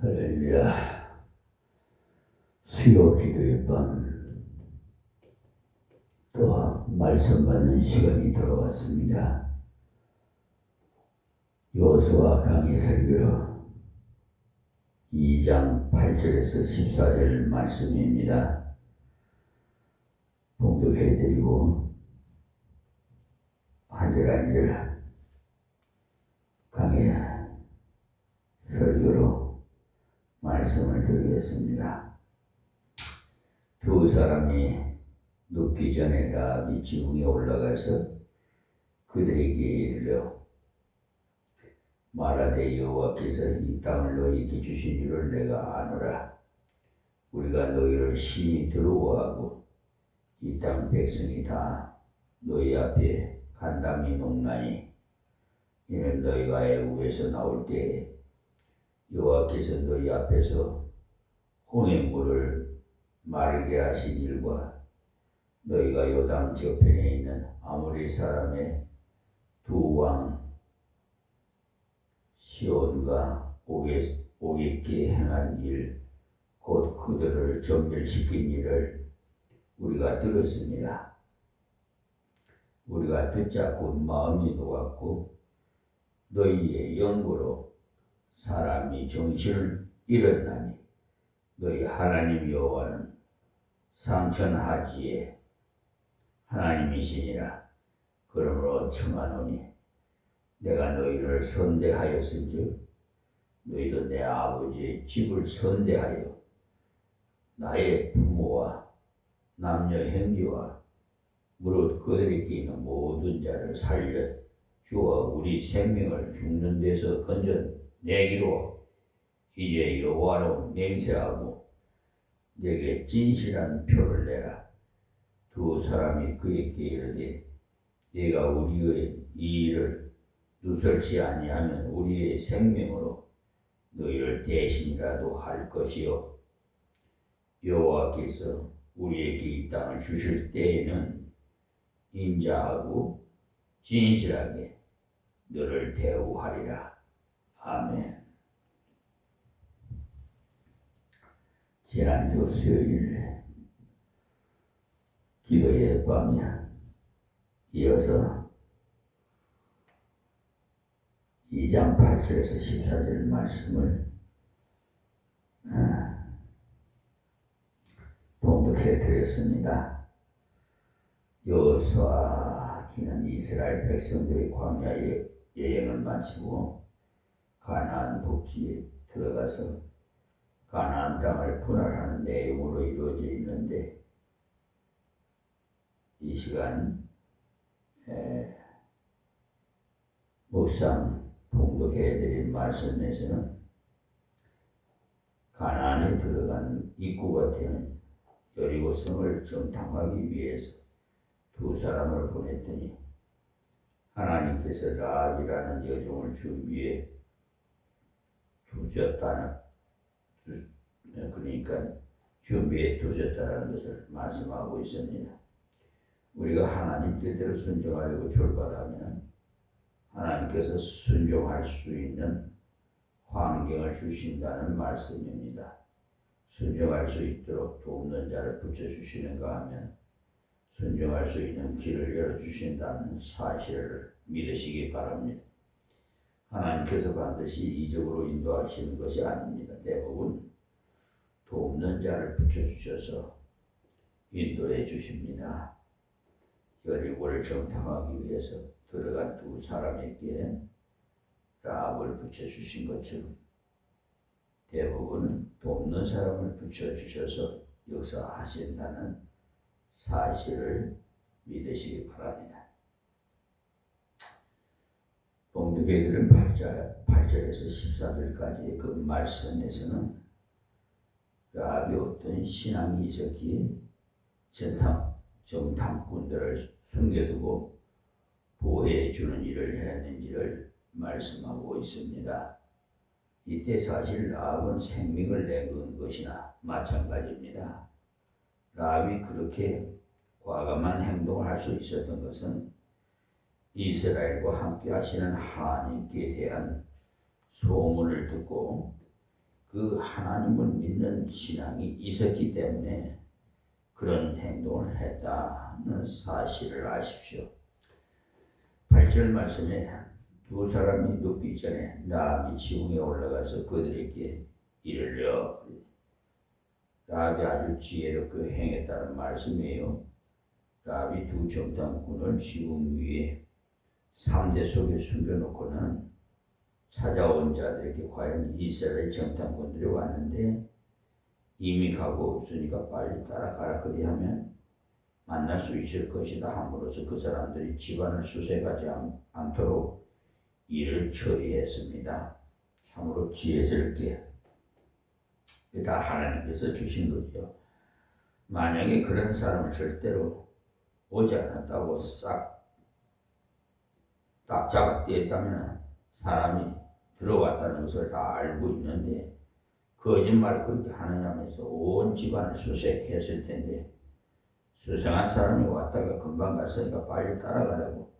할렐루야. 수요 기도의 밤 또 말씀 받는 시간이 돌아왔습니다. 여호수아 강해 설교로 2장 8절에서 14절 말씀입니다. 봉독해드리고 한 절 한 절 강해 설교로 말씀을 드리겠습니다. 두 사람이 눕기 전에 라합이 지붕에 올라가서 그들에게 이르러 말하되 여호와께서 이 땅을 너희에게 주신 줄을 내가 아노라. 우리가 너희를 심히 두려워하고 이 땅 백성이 다 너희 앞에 간담이 녹나니 이는 너희가 애국에서 나올 때에 여호와께서 너희 앞에서 홍해 물을 마르게 하신 일과 너희가 요단 저편에 있는 아모리 사람의 두 왕 시온과 오겠게 행한 일, 곧 그들을 정멸시킨 일을 우리가 들었습니다. 우리가 듣자 곧 마음이 녹았고 너희의 연고로 사람이 정신을 잃었나니 너희 하나님 여호와는 상천하지에 하나님이시니라. 그러므로 청하노니 내가 너희를 선대하였은즉 너희도 내 아버지의 집을 선대하여 나의 부모와 남녀 형제와 무릇 그들에게 있는 모든 자를 살려 주어 우리 생명을 죽는 데서 건져내기로 이제 여호와로 맹세하고 내게 진실한 표를 내라. 두 사람이 그에게 이르되 네가 우리의 이 일을 누설치 아니하면 우리의 생명으로 너희를 대신이라도 할 것이요 여호와께서 우리에게 이 땅을 주실 때에는 인자하고 진실하게 너를 대우하리라. 아멘. 지난주 수요일 기도의 밤에 이어서 2장 8절에서 14절 말씀을 봉독해 드렸습니다. 여호수아기는 이스라엘 백성들이 광야의 여행을 마치고 가나안 북지에 들어가서 가나안 땅을 분할하는 내용으로 이루어져 있는데 이 시간 묵상 봉독해드린 말씀에서는 가나안에 들어가는 입구가 되는 여리고성을 정탐하기 위해서 두 사람을 보냈더니 하나님께서 라합이라는 여종을 준비해 두셨다는 그러니까 준비해 두셨다는 것을 말씀하고 있습니다. 우리가 하나님 뜻대로 순종하려고 출발하면 하나님께서 순종할 수 있는 환경을 주신다는 말씀입니다. 순종할 수 있도록 돕는 자를 붙여주시는가 하면 순종할 수 있는 길을 열어주신다는 사실을 믿으시기 바랍니다. 하나님께서 반드시 이적으로 인도하시는 것이 아닙니다. 대부분 돕는 자를 붙여주셔서 인도해 주십니다. 여리고를 정탐하기 위해서 들어간 두 사람에게 라합을 붙여주신 것처럼 대부분은 돕는 사람을 붙여주셔서 역사하신다는 사실을 믿으시기 바랍니다. 봉독해드린 8절에서 14절까지의 그 말씀에서는 라합이 어떤 신앙이 있었기에 정탐꾼들을 숨겨두고 보호해 주는 일을 했는지를 말씀하고 있습니다. 이때 사실 라합은 생명을 내건 것이나 마찬가지입니다. 라합이 그렇게 과감한 행동을 할 수 있었던 것은 이스라엘과 함께 하시는 하나님께 대한 소문을 듣고 그 하나님을 믿는 신앙이 있었기 때문에 그런 행동을 했다는 사실을 아십시오. 8절 말씀에 두 사람이 눕기 전에 라합이 지붕에 올라가서 그들에게 이르려. 라합이 아주 지혜롭게 행했다는 말씀이에요. 라합이 두 정탐꾼을 지붕 위에 3대 속에 숨겨놓고는 찾아온 자들에게 과연 이스라엘 정탐꾼들이 왔는데 이미 가고 없으니까 빨리 따라가라 그리하면 만날 수 있을 것이다 함으로써 그 사람들이 집안을 수색하지 않도록 일을 처리했습니다. 참으로 지혜스럽게 다 하나님께서 주신 거죠. 만약에 그런 사람을 절대로 오지 않았다고 딱 잡아떼었다면 사람이 들어왔다는 것을 다 알고 있는데 거짓말을 그렇게 하느냐면서 온 집안을 수색했을 텐데 수색한 사람이 왔다가 금방 갔으니까 빨리 따라가라고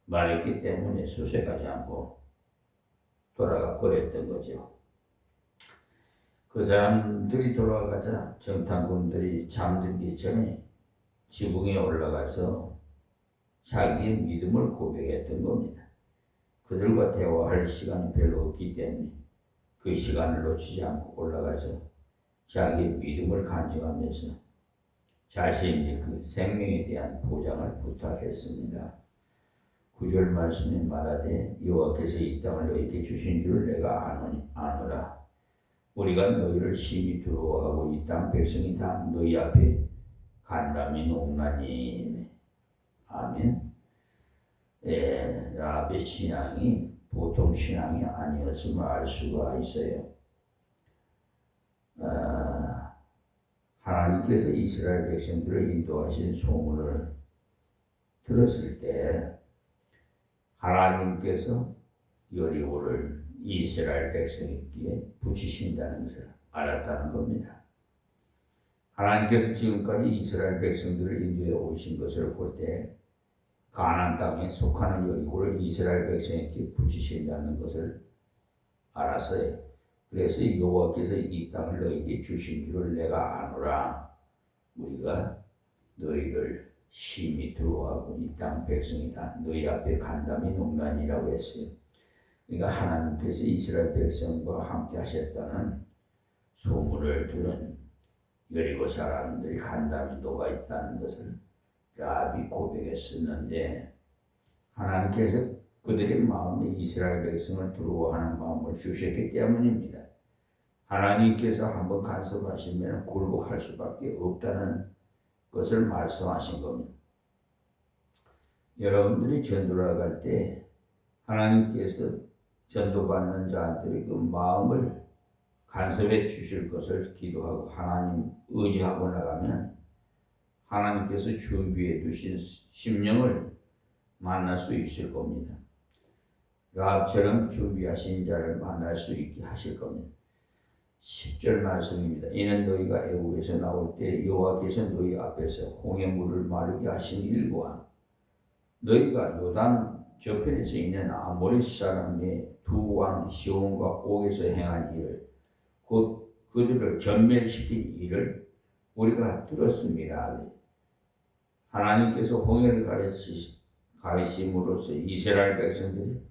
말했기 때문에 수색하지 않고 돌아가 버렸던 거죠. 그 사람들이 돌아가자 정탐꾼들이 잠들기 전에 지붕에 올라가서 자기의 믿음을 고백했던 겁니다. 그들과 대화할 시간이 별로 없기 때문에 그 시간을 놓치지 않고 올라가서 자기의 믿음을 간증하면서 자신의 그 생명에 대한 보장을 부탁했습니다. 9절 말씀에 말하되 여호와께서 이 땅을 너희에게 주신 줄 내가 아노라. 우리가 너희를 심히 두려워하고 이 땅 백성이 다 너희 앞에 간담이 높나니. 아멘. 라합의 신앙이 보통 신앙이 아니었음을 알 수가 있어요. 하나님께서 이스라엘 백성들을 인도하신 소문을 들었을 때 하나님께서 여리고를 이스라엘 백성에게 붙이신다는 것을 알았다는 겁니다. 하나님께서 지금까지 이스라엘 백성들을 인도해 오신 것을 볼 때 가나안 땅에 속하는 여리고를 이스라엘 백성에게 붙이신다는 것을 알았어요. 그래서 여호와께서 이 땅을 너희에게 주신 줄을 내가 아노라. 우리가 너희를 심히 두려워하고 이 땅 백성이 다 너희 앞에 간담이 높나니라고 했어요. 그러니까 하나님께서 이스라엘 백성과 함께 하셨다는 소문을 들은 여리고 사람들이 간담이 녹아 있다는 것을 라합이 고백했었는데 하나님께서 그들의 마음에 이스라엘 백성을 두려워하는 마음을 주셨기 때문입니다. 하나님께서 한번 간섭하시면 굴복할 수밖에 없다는 것을 말씀하신 겁니다. 여러분들이 전도를 나갈 때 하나님께서 전도받는 자들의 그 마음을 간섭해 주실 것을 기도하고 하나님 의지하고 나가면 하나님께서 준비해 두신 심령을 만날 수 있을 겁니다. 라합처럼 준비하신 자를 만날 수 있게 하실 겁니다. 10절 말씀입니다. 이는 너희가 애국에서 나올 때 여호와께서 너희 앞에서 홍해물을 마르게 하신 일과 너희가 요단 저편에서 있는 아모리 사람의 두 왕 시온과 옥에서 행한 일을 곧 그들을 전멸시킨 일을 우리가 들었습니다. 하나님께서 홍해를 가르침으로써 이스라엘 백성들이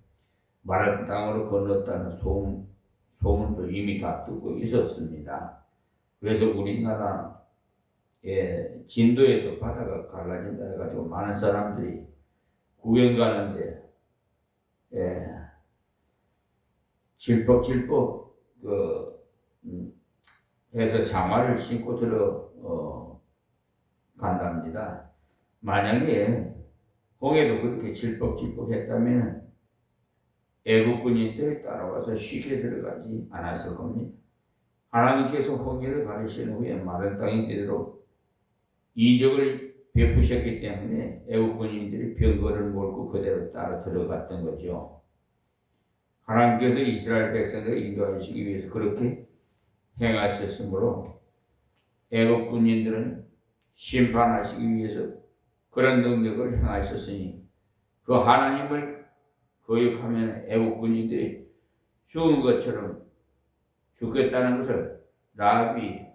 마른 땅으로 건넜다는 소문도 이미 다 듣고 있었습니다. 그래서 우리나라의 진도에도 바다가 갈라진다 해가지고 많은 사람들이 구경 가는데 질퍽질퍽 해서 장화를 신고 간답니다. 만약에 홍해도 그렇게 질퍽질퍽했다면 애국 군인들이 따라와서 쉽게 들어가지 않았을 겁니다. 하나님께서 홍해를 가르신 후에 마른 땅이 되도록 이적을 베푸셨기 때문에 애국 군인들이 병거를 몰고 그대로 따라 들어갔던 거죠. 하나님께서 이스라엘 백성들을 인도하시기 위해서 그렇게 행하셨으므로 애국 군인들은 심판하시기 위해서 그런 능력을 행하셨으니 그 하나님을 거역하면 애국 군인들이 죽은 것처럼 죽겠다는 것을 라합이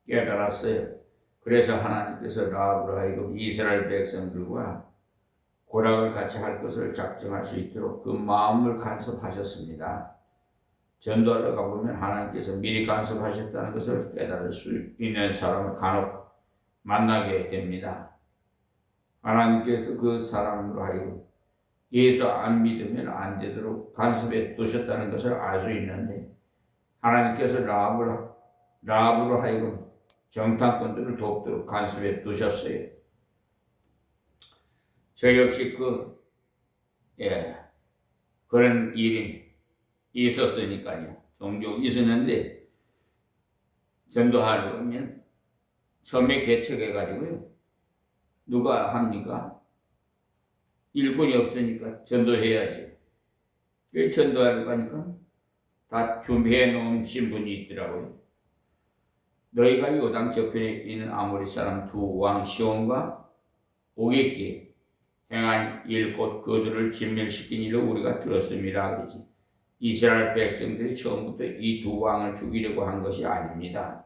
깨달았어요. 그래서 하나님께서 라합으로 하여금 이스라엘 백성들과 고락을 같이 할 것을 작정할 수 있도록 그 마음을 간섭하셨습니다. 전도하러 가보면 하나님께서 미리 간섭하셨다는 것을 깨달을 수 있는 사람을 간혹 만나게 됩니다. 하나님께서 그 사람으로 하여금 예수 안 믿으면 안 되도록 간섭해 두셨다는 것을 알 수 있는데, 하나님께서 라합으로 하여금 정탐꾼들을 돕도록 간섭해 두셨어요. 저 역시 그런 일이 있었으니까요. 종종 있었는데, 전도하러 가면 처음에 개척해가지고요. 누가 합니까? 일꾼이 없으니까 전도해야지. 그 전도하러 가니까 다 준비해 놓은 신분이 있더라고요. 너희가 요당 저편에 있는 아모리 사람 두 왕 시온과 오게기에 행한 일 곧 그들을 진멸시킨 일을 우리가 들었습니다. 그러지. 이스라엘 백성들이 처음부터 이 두 왕을 죽이려고 한 것이 아닙니다.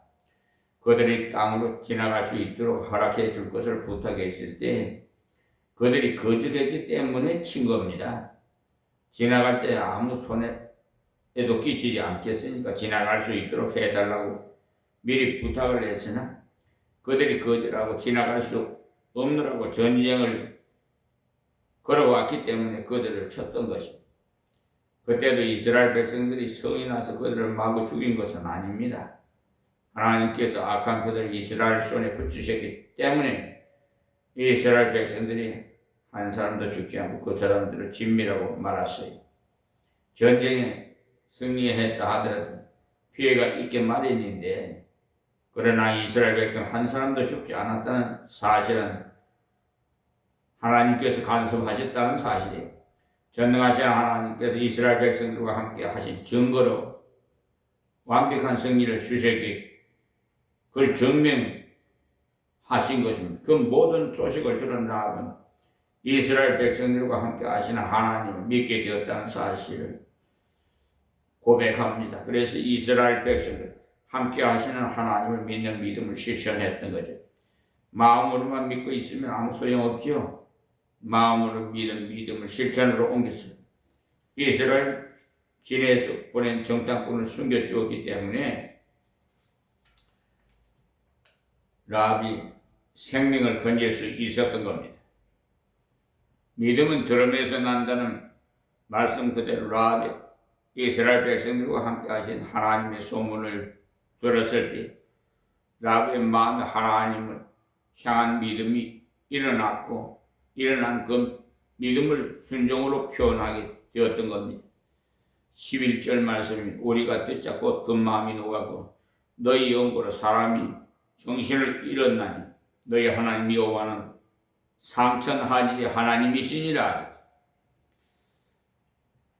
그들이 땅으로 지나갈 수 있도록 허락해 줄 것을 부탁했을 때 그들이 거절했기 때문에 친 겁니다. 지나갈 때 아무 손해에도 끼치지 않겠으니까 지나갈 수 있도록 해달라고 미리 부탁을 했으나 그들이 거절하고 지나갈 수 없느라고 전쟁을 걸어왔기 때문에 그들을 쳤던 것입니다. 그때도 이스라엘 백성들이 성이 나서 그들을 마구 죽인 것은 아닙니다. 하나님께서 악한 그들을 이스라엘 손에 붙이셨기 때문에 이스라엘 백성들이 한 사람도 죽지 않고 그 사람들을 진미라고 말았어요. 전쟁에 승리했다 하더라도 피해가 있게 마련인데, 그러나 이스라엘 백성 한 사람도 죽지 않았다는 사실은 하나님께서 간섭하셨다는 사실이에요. 전능하신 하나님께서 이스라엘 백성들과 함께 하신 증거로 완벽한 승리를 주셨기에 그걸 증명하신 것입니다. 그 모든 소식을 들은 라합은 이스라엘 백성들과 함께 하시는 하나님을 믿게 되었다는 사실을 고백합니다. 그래서 이스라엘 백성들 함께 하시는 하나님을 믿는 믿음을 실천했던 거죠. 마음으로만 믿고 있으면 아무 소용없죠. 마음으로 믿은 믿음을 실천으로 옮겼습니다. 이스라엘 진에서 보낸 정탐꾼을 숨겨주었기 때문에 라합이 생명을 건질 수 있었던 겁니다. 믿음은 들음에서 난다는 말씀 그대로 라합이 이스라엘 백성들과 함께 하신 하나님의 소문을 들었을 때 라합의 마음에 하나님을 향한 믿음이 일어난 그 믿음을 순종으로 표현하게 되었던 겁니다. 11절 말씀이 우리가 듣자 곧 그 마음이 녹았고 너희 영고로 사람이 정신을 잃었나니 너희 하나님 여호와는 상천하지 하나님이시니라.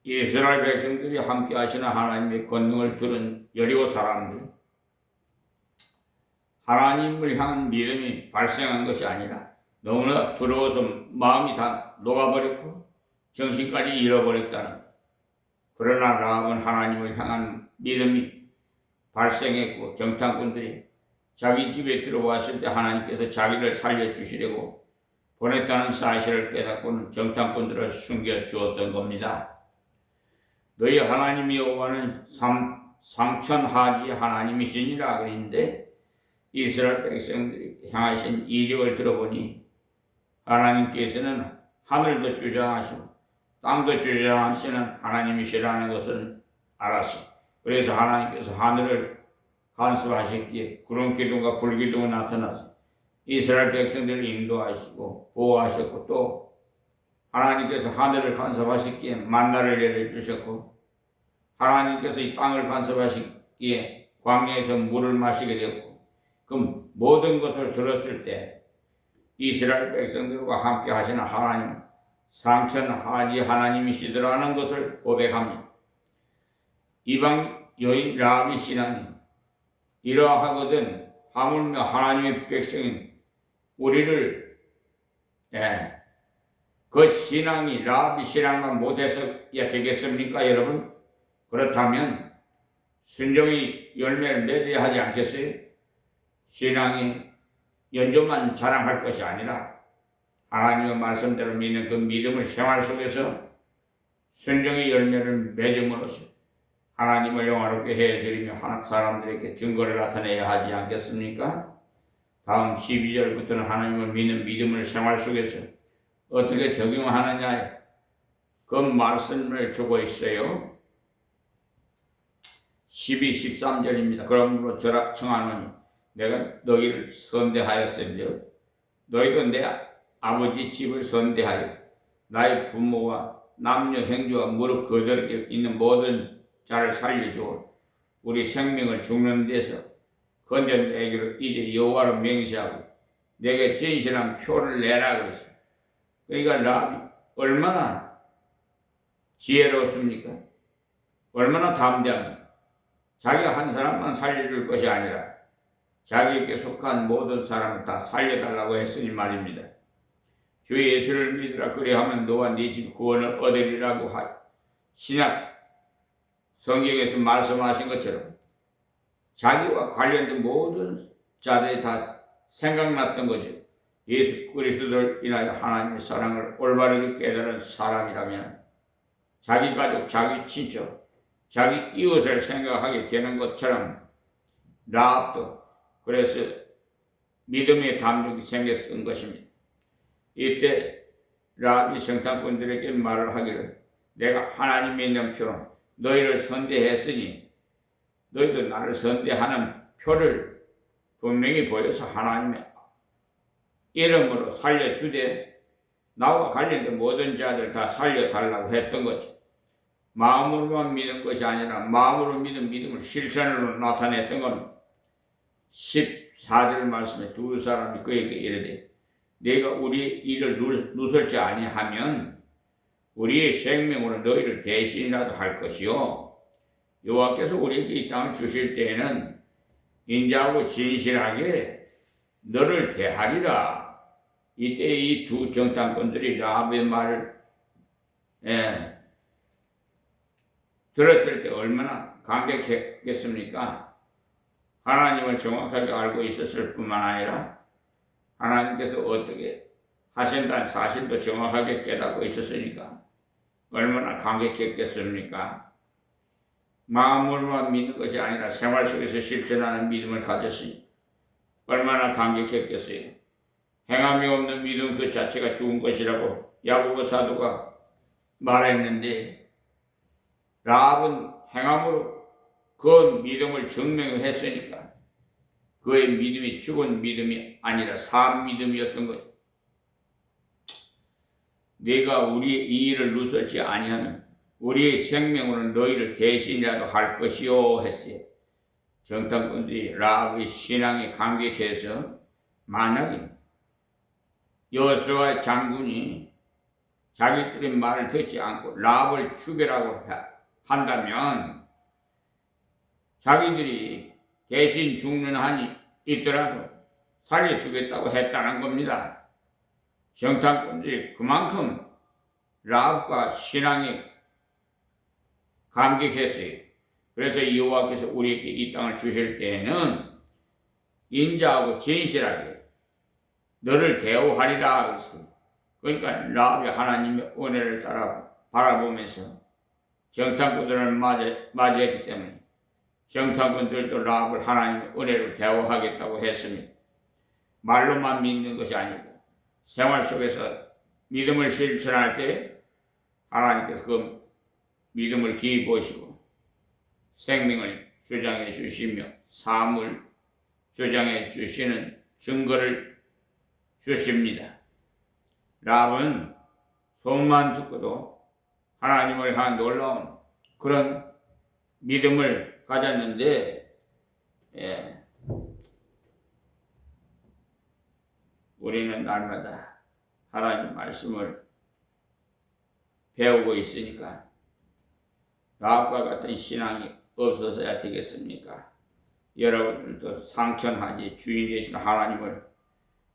이스라엘 백성들이 함께 하시는 하나님의 권능을 들은 여리고 사람들, 하나님을 향한 믿음이 발생한 것이 아니라 너무나 두려워서 마음이 다 녹아버렸고 정신까지 잃어버렸다는. 그러나 라합은 하나님을 향한 믿음이 발생했고 정탐꾼들이 자기 집에 들어왔을 때 하나님께서 자기를 살려주시려고 보냈다는 사실을 깨닫고는 정탐꾼들을 숨겨주었던 겁니다. 너희 하나님 여호와는 상천하지 하나님이시니라 그랬는데 이스라엘 백성들이 향하신 이적을 들어보니 하나님께서는 하늘도 주장하시고 땅도 주장하시는 하나님이시라는 것을 알았어. 그래서 하나님께서 하늘을 간섭하셨기에 구름 기둥과 불 기둥이 나타나서 이스라엘 백성들을 인도하시고 보호하셨고, 또 하나님께서 하늘을 간섭하셨기에 만나를 내려주셨고 하나님께서 이 땅을 간섭하셨기에 광야에서 물을 마시게 되었고, 그 모든 것을 들었을 때 이스라엘 백성들과 함께 하시는 하나님은 상천하지 하나님이시더라는 것을 고백합니다. 이방 여인 라합의 신앙이 이러하거든 하물며 하나님의 백성인 우리를 그 신앙이 라합의 신앙만 못해서 되겠습니까 여러분? 그렇다면 순종의 열매를 맺어야 하지 않겠어요? 신앙이 연조만 자랑할 것이 아니라 하나님의 말씀대로 믿는 그 믿음을 생활 속에서 순종의 열매를 맺음으로써 하나님을 영화롭게 해드리며 하나님 사람들에게 증거를 나타내야 하지 않겠습니까? 다음 12절부터는 하나님을 믿는 믿음을 생활 속에서 어떻게 적용하느냐 그 말씀을 주고 있어요. 12, 13절입니다. 그러므로 저라 청하노니 내가 너희를 선대하였은즉 너희도 내 아버지 집을 선대하여 나의 부모와 남녀 형제와 무릎 거들게 있는 모든 자를 살려주어 우리 생명을 죽는 데서 건져내기로 이제 여호와로 맹세하고 내게 진실한 표를 내라 그랬어. 그러니까 라합이 얼마나 지혜로웠습니까? 얼마나 담대합니까? 자기가 한 사람만 살려줄 것이 아니라 자기에게 속한 모든 사람을 다 살려달라고 했으니 말입니다. 주 예수를 믿으라 그리하면 너와 네 집 구원을 얻으리라고 신약 성경에서 말씀하신 것처럼 자기와 관련된 모든 자들이 다 생각났던 거죠. 예수 그리스도를 인하여 하나님의 사랑을 올바르게 깨달은 사람이라면 자기 가족, 자기 친척, 자기 이웃을 생각하게 되는 것처럼 라합도 그래서 믿음의 담력이 생겼던 것입니다. 이때 라합이 성탄꾼들에게 말을 하기를 내가 하나님의 있는 표로 너희를 선대했으니 너희도 나를 선대하는 표를 분명히 보여서 하나님의 이름으로 살려주되 나와 관련된 모든 자들 다 살려달라고 했던 거죠. 마음으로만 믿는 것이 아니라 마음으로 믿은 믿음을 실천으로 나타냈던 겁니다. 14절 말씀에 두 사람이 그에게 이르되 내가 우리의 일을 누설지 아니하면 우리의 생명으로 너희를 대신이라도 할 것이요 여호와께서 우리에게 이 땅을 주실 때에는 인자하고 진실하게 너를 대하리라. 이때 이 두 정탐꾼들이 라합의 말을 들었을 때 얼마나 감격했겠습니까? 하나님을 정확하게 알고 있었을 뿐만 아니라 하나님께서 어떻게 하신다는 사실도 정확하게 깨닫고 있었으니까 얼마나 감격했겠습니까? 마음으로만 믿는 것이 아니라 생활 속에서 실천하는 믿음을 가졌으니 얼마나 감격했겠어요. 행함이 없는 믿음 그 자체가 죽은 것이라고 야고보 사도가 말했는데 라합은 행함으로 그 믿음을 증명했으니까 그의 믿음이 죽은 믿음이 아니라 산 믿음이었던 거죠. 네가 우리의 이 일을 누설지 아니하면 우리의 생명으로 너희를 대신이라도 할 것이요 했어요. 정탐꾼들이 라합의 신앙에 감격해서 만약에 여호수아 장군이 자기들의 말을 듣지 않고 라합을 죽이라고 한다면 자기들이 대신 죽는 한이 있더라도 살려주겠다고 했다는 겁니다. 정탐꾼들이 그만큼 라합과 신앙에 감격했어요. 그래서 여호와께서 우리에게 이 땅을 주실 때에는 인자하고 진실하게 너를 대우하리라 그랬어요. 그러니까 라합이 하나님의 은혜를 따라 바라보면서 정탐꾼들을 맞이했기 때문에 정탐꾼들도 라합을 하나님의 은혜로 대우하겠다고 했습니다. 말로만 믿는 것이 아니고 생활 속에서 믿음을 실천할 때 하나님께서 그 믿음을 기뻐하시고 생명을 주장해 주시며 삶을 주장해 주시는 증거를 주십니다. 라합은 소문만 듣고도 하나님을 향한 놀라운 그런 믿음을 가졌는데 우리는 날마다 하나님 말씀을 배우고 있으니까 라합과 같은 신앙이 없어서야 되겠습니까? 여러분들도 상천하지 주인 되신 하나님을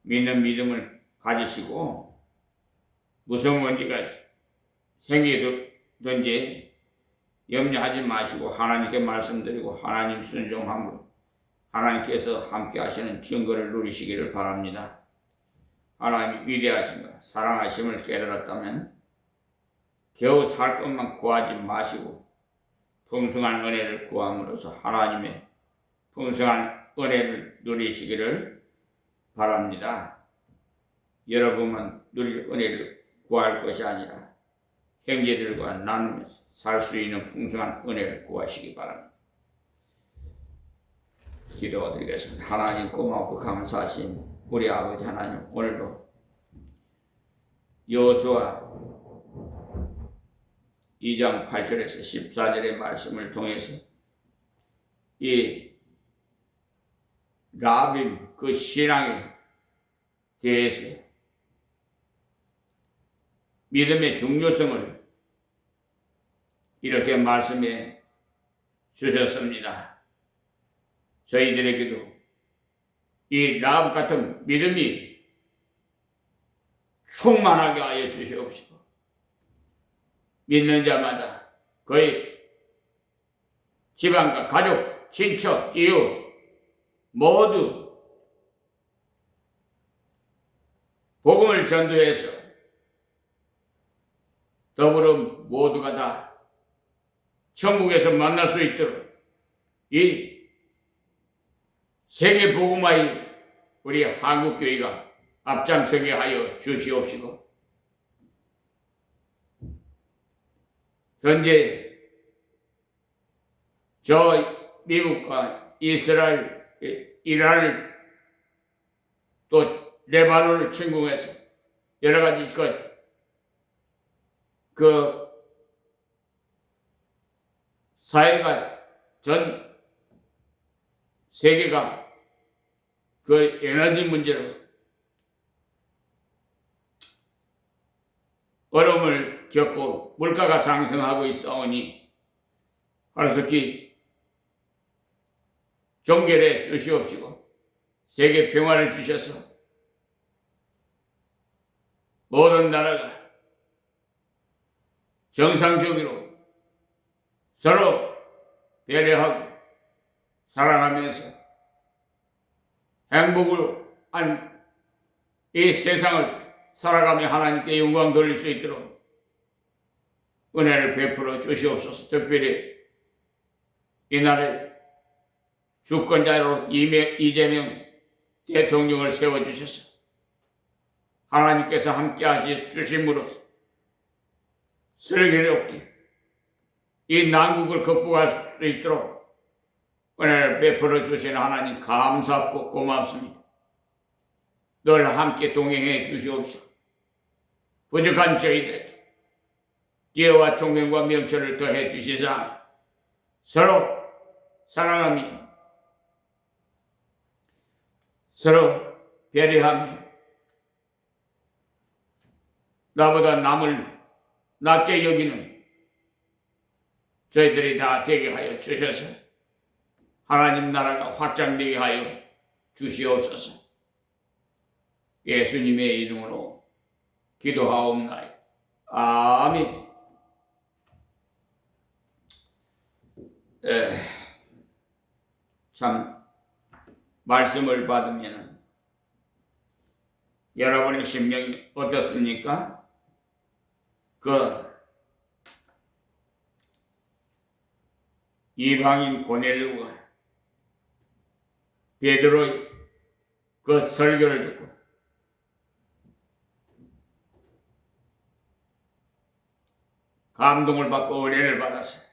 믿는 믿음을 가지시고 무슨 문제가 생기든지 염려하지 마시고 하나님께 말씀드리고 하나님 순종함으로 하나님께서 함께 하시는 증거를 누리시기를 바랍니다. 하나님 위대하심과 사랑하심을 깨달았다면 겨우 살 것만 구하지 마시고 풍성한 은혜를 구함으로써 하나님의 풍성한 은혜를 누리시기를 바랍니다. 여러분만 누릴 은혜를 구할 것이 아니라 형제들과 나누면서 살 수 있는 풍성한 은혜를 구하시기 바랍니다. 기도드리겠습니다. 하나님 고맙고 감사하신 우리 아버지 하나님, 오늘도 여호수아 2장 8절에서 14절의 말씀을 통해서 이 라합 그 신앙에 대해서 믿음의 중요성을 이렇게 말씀해 주셨습니다. 저희들에게도 이 라합 같은 믿음이 충만하게 하여 주시옵시고 믿는 자마다 그의 집안과 가족, 친척, 이웃 모두 복음을 전도해서 더불어 모두가 다 천국에서 만날 수 있도록 이 세계 복음화의 우리 한국교회가 앞장서게 하여 주시옵시고 현재 저 미국과 이스라엘, 이란 또 레바논을 침공해서 여러 가지 그 사회가 전 세계가 그 에너지 문제로 어려움을 겪고 물가가 상승하고 있사오니 하루속히 종결해 주시옵시고 세계 평화를 주셔서 모든 나라가 정상적으로 서로 배려하고 사랑하면서 행복을 한 이 세상을 살아가며 하나님께 영광 돌릴 수 있도록 은혜를 베풀어 주시옵소서. 특별히 이날에 주권자로 이재명 대통령을 세워주셔서 하나님께서 함께 하시 주심으로써 슬기롭게 이 난국을 극복할 수 있도록 은혜를 베풀어 주시는 하나님 감사하고 고맙습니다. 늘 함께 동행해 주시옵시고 부족한 저희들에게 기회와 총명과 명철을 더해 주시자 서로 사랑하며 서로 배려하며 나보다 남을 낮게 여기는 저희들이 다 되게 하여 주셔서 하나님 나라가 확장되게 하여 주시옵소서. 예수님의 이름으로 기도하옵나이다. 아멘. 참 말씀을 받으면 여러분의 심령이 어떻습니까? 이방인 고넬료가 베드로의 그 설교를 듣고 감동을 받고 은혜를 받았어요.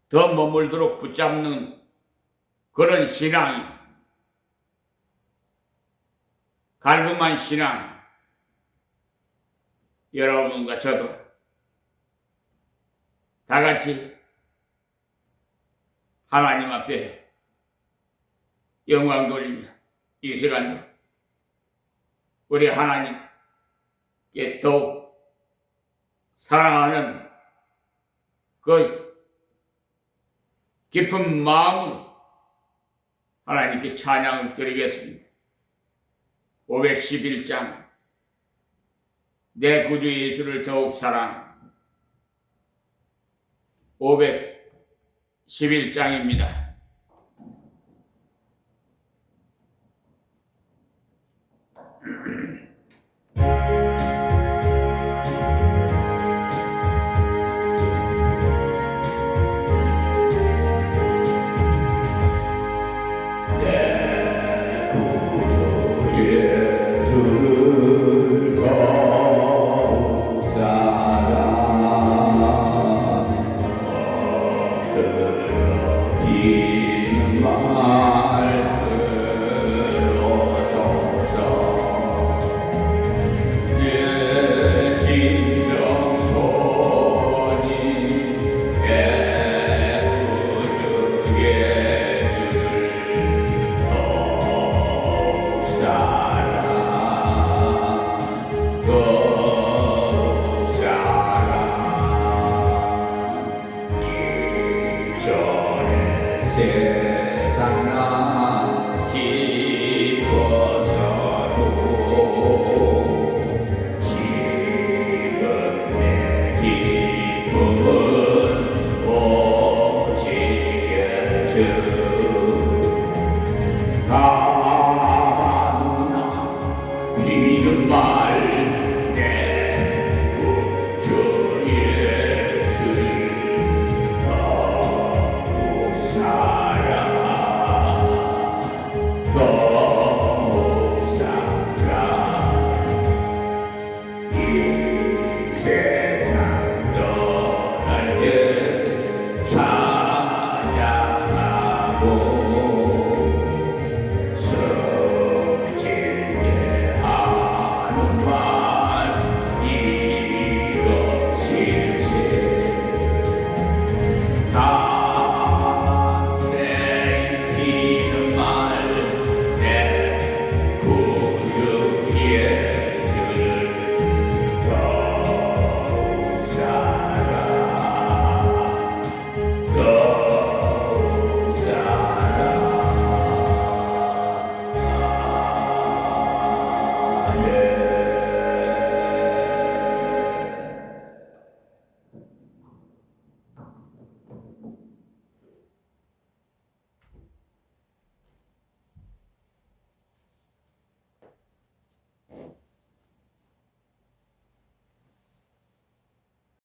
더 머물도록 붙잡는 그런 신앙이 갈급한 신앙 여러분과 저도 다 같이 하나님 앞에 영광 돌리며 이 시간도 우리 하나님께 더욱 사랑하는 그 깊은 마음으로 하나님께 찬양을 드리겠습니다. 511장 내 구주 예수를 더욱 사랑 511장입니다. 내 구주 예수